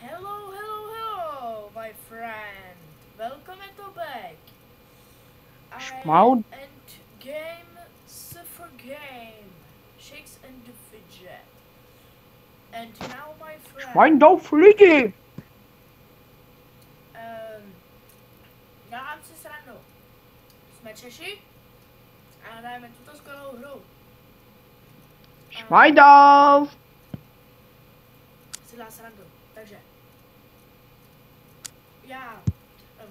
Hello, hello, hello, my friend. Welcome to back. I Schmaud, and game Suffer game. Shakes and the fidget. And now, my friend. Schwein doof lidi! Um, dělám si srandu. Jsme Češi a hrajeme tuto skvělou hru. Schwein doof! Si dá srandu. Takže já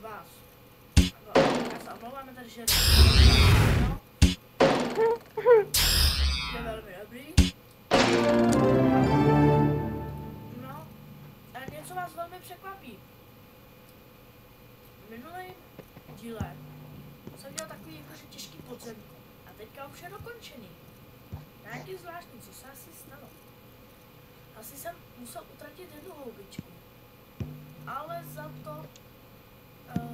vás. Já se omlouváme tady, že no, je velmi dobrý. No, a něco vás velmi překvapí. V minulém díle jsem měl takový jakože těžký podzem a teďka už je dokončený. Nějaký zvláštní, co se asi stalo. Asi jsem musel utratit jednu houbičku. Ale za to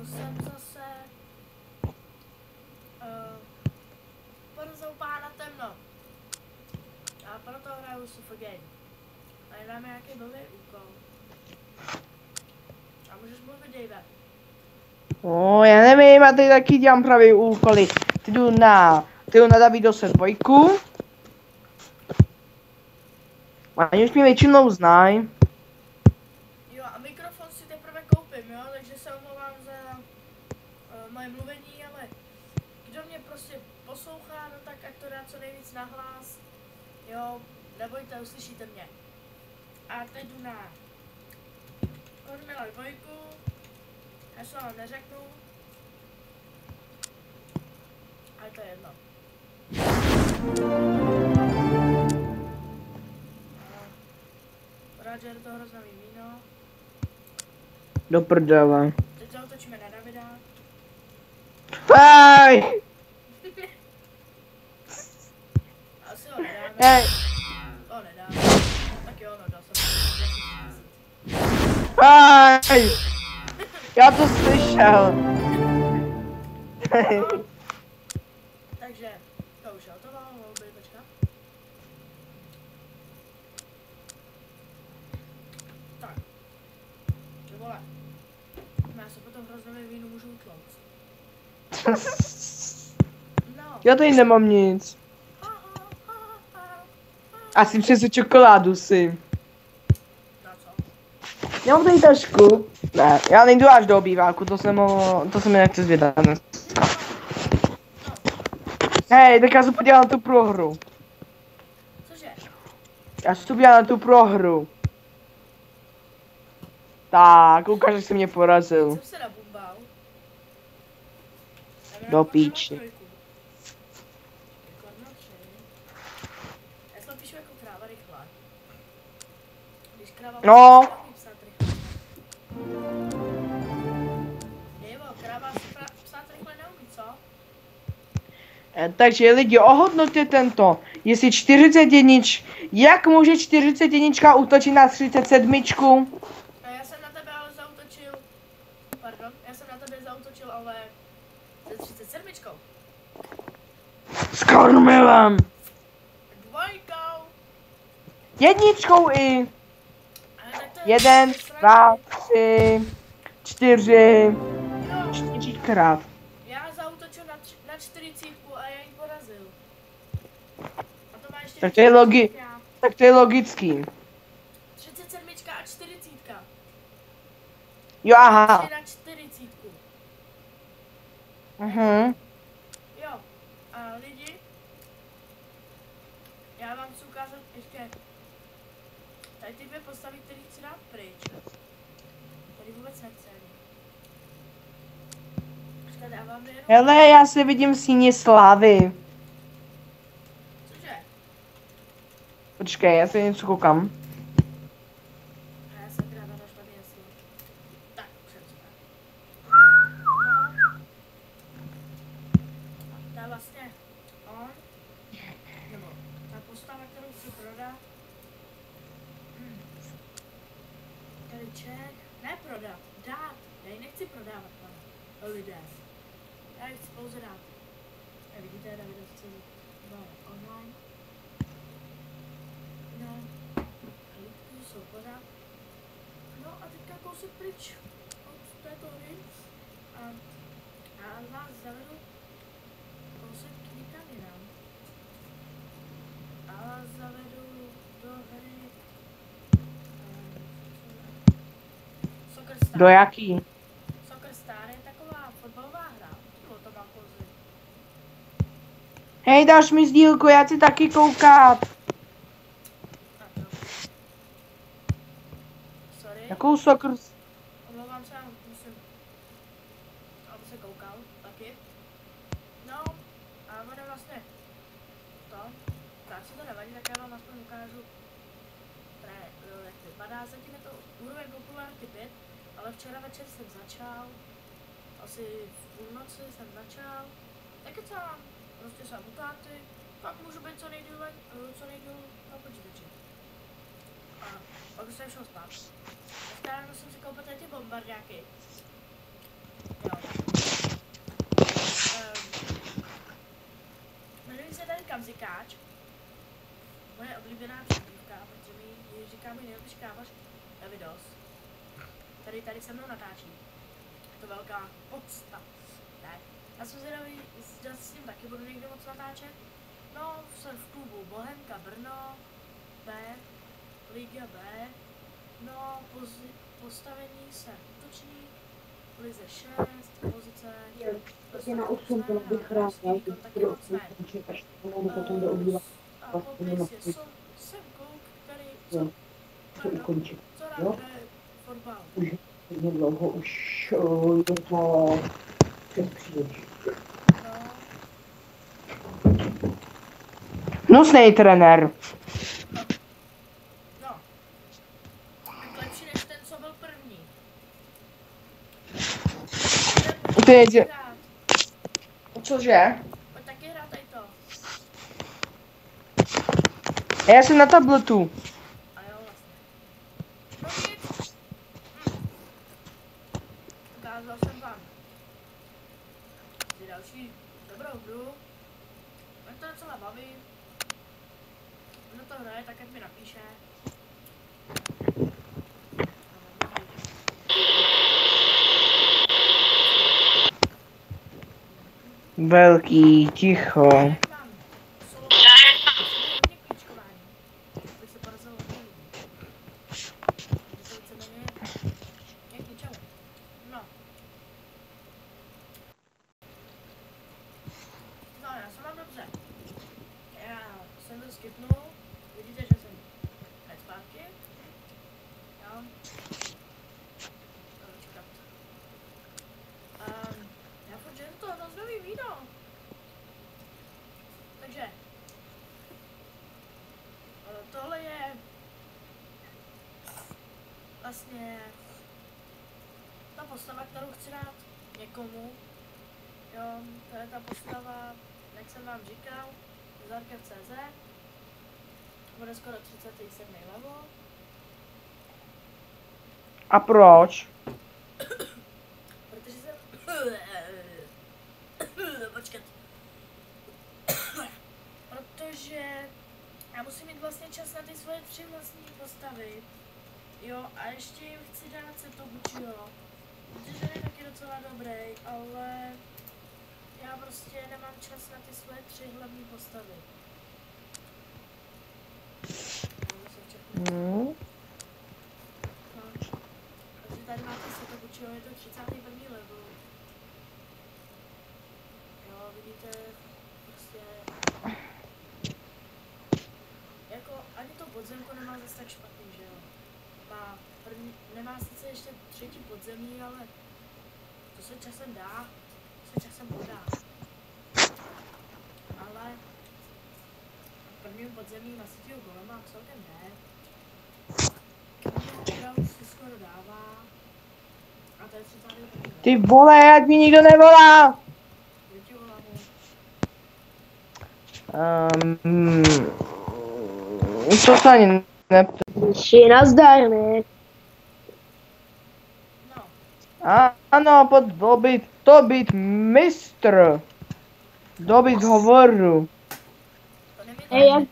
jsem zase porazil pána temno. A proto hraju Suffer game. A dáme nějaký blbý úkol. A můžeš mluvit, Dave. Já nevím, já tady taky dělám pravý úkoly. Ty jdu na Davidose 2. Oni už mě většinou znají. Jo, a mikrofon si teprve koupím, jo, takže se omlouvám za moje mluvení, ale kdo mě prostě poslouchá, no tak ať to dá co nejvíc nahlas. Jo, nebojte, uslyšíte mě. A teď jdu na Kormila 2. Já se vám neřeknu. Ale to je jedno. Roger, to hroznový víno. Do prdele. Teď zautočíme na Davida. Hej! Asi ho nedáme. Hej! To nedáme. Tak jo, no, dal jsem. Hej! Já to slyšel. Takže, to už je hotová, houby, počkat. Tak. Ty vole. Já se potom hroznově vínu můžu utlouct. No. Já tady nemám nic. Asi přes čokoládu si. Na co? Já mám tady tašku. Ne, já nejdu až do obýváku, to jsem nechci zvědat. Hej, tak já se podíval na tu prohru. Cože? Já se podíval na tu prohru. Tak, ukáž, jak jsi mě porazil. Jsem se nabumbal. Do píči. Já se píšu jako kráva rychle. Když kráva No. musí psát rychle. Jevo, kráva si psát rychle neumí, co? Takže lidi, ohodnoťte tento. Jestli 41, jak může 41 útočit na 37? A já jsem na tebe ale zautočil. Pardon, já jsem na tebe zautočil, ale se 37. S Kormilem. 2. Jedničkou i. Ale tak to je 1, sranda. 2, 3, 4, Jo, 4krát. já zautočil na 40 a já ji porazil. A to má ještě Tak to je víc já. Tak to je logický. 37 a 40. Jo, aha. 3 na 40. Mhm. Jo, a lidi, já vám chci ukázat ještě tady ty dvě postavy, které chci dát pryč. Tady vůbec nechci ani. Počkat, já vám jenom... Hele, já se vidím v síni slávy. Cože? Počkej, já se něco koukám. A já se teda dáš tady jasně. Tak, už je super. No. To je vlastně on, nebo ta postava, kterou chci prodat. Tady ček, ne prodat, dát. Já ji nechci prodávat, pane, lidé. Já ji chci pouze dát. Jak vidíte, Davidovci, no, online. No, a lidky jsou pořád. No a kousek pryč od této hry a vás zavedu kousek někam jinam. A vás zavedu do hry Soccer Star. Do jaký? Soccer Star je taková fotbalová hra. Bylo to má kozy. Hej, dáš mi sdílku, já chci taky koukat. Tak jo. Sorry. Jakou soccer? Omlouvám se, musím, aby se koukal taky. No, a ono vlastně to, tak se to nevadí, tak já vám aspoň ukážu, jak vypadá. Zatím je to úroveň populárity 5, ale včera večer jsem začal, asi v půlnoci jsem začal, tak je sám, prostě jsem u táty, pak můžu být co nejdýl na počítači. A pak jsem šel spát. Dneska ráno jsem si koupil tady ty bombardáky. Jo. Jmenuji se tady Kamzikáč. Moje oblíbená přezdívka, protože mi ji říká můj nejlepší kámoš Davidos. Tady se mnou natáčí. Je to velká podsta. Tak. Já jsem zvědavý, jestli s ním taky budu někde moc natáčet. No, jsem v klubu Bohemka Brno, B, Liga B. No, postavení jsem útočník, lize 6, pozice, Je na 8, to bych rád, ale to bude 8, až potom jde obývat. a popis je, jsem kluk, který, Co ukončit. co rád Jo? hraje fotbal. Už hodně dlouho, už je to přes příliš. No, Hnusnej trenér. no. Tak lepší než ten, co byl první. To je dě- Hrát. Cože? Pojď taky hrát tady to. Já jsem na tabletu. A jo, vlastně. No nic. Ukázal jsem vám ty další dobrou hru. Mě to docela baví. Kdo to hraje, tak ať mi napíše. Velký, ticho. Jak mám solo, hodně klíčkování. Bych se porazil hodně lidí. To víceméně je k ničemu. No. No, já jsem vám dobře. Já jsem byl skipnul. Vidíte, že jsem hned zpátky. Jo. Čekat. Já furt, že to je nový video. Takže. Tohle je vlastně ta postava, kterou chci dát někomu. Jo, to je ta postava, jak jsem vám říkal, Zarkev.cz. Bude skoro 37. level. A proč? Protože jsem... Počkat. Protože já musím mít vlastně čas na ty svoje 3 vlastní postavy. Jo, a ještě jim chci dát se to Gucciho. Protože je taky docela dobrý, ale já prostě nemám čas na ty svoje 3 hlavní postavy. Hmm. No. Takže tady máte se to Gucciho, je to 31. level. Jo, vidíte, prostě... Jako, ani to podzemko nemá zase tak špatný, že jo. Nemá sice ještě 3. podzemí, ale to se časem dá, to se časem podá. Ale v prvním podzemí na sítěho golema celkem jde. Už si skoro dává. A to je 31. Ty vole, ať mi nikdo nevolá. Kdo ti volá? To se ani Ši, nazdar, ne? No, Ano, to být mistr. Dobit hovoru. to nemí Hej,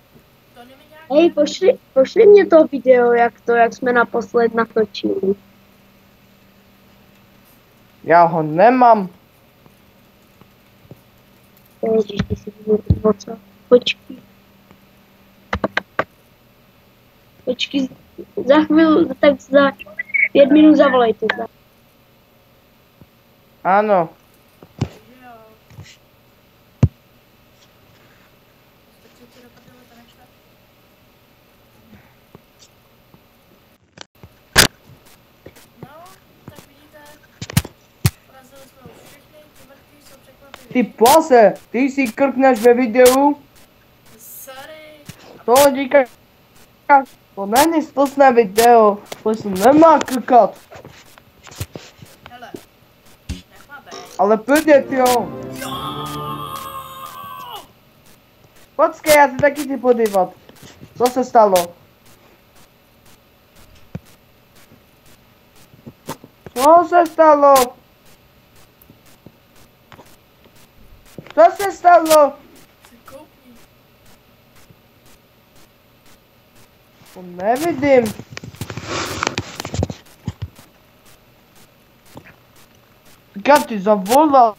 to nemí nějak... hej, pošli mě to video, jak jsme naposled natočili. Já ho nemám. Ježiš, ty si bylo co? Počkej. Počkej, za chvíli, tak za 5 minut zavolejte. Ano. Takže jo. Stačí ti do prdele to nešle. No, tak vidíte, porazili jsme už všechny, ty mrtví jsou překvapivě. Ty plase, ty si krkneš ve videu. Sorry. To říká. To není sposné video. To se nemá krkat. Hele, nechlape. Ale půjde, jo. Počkej, já se taky chci podívat. Co se stalo? Co se stalo? Co se stalo? Se koupni. To nevidím. Říkám, ty zavolal.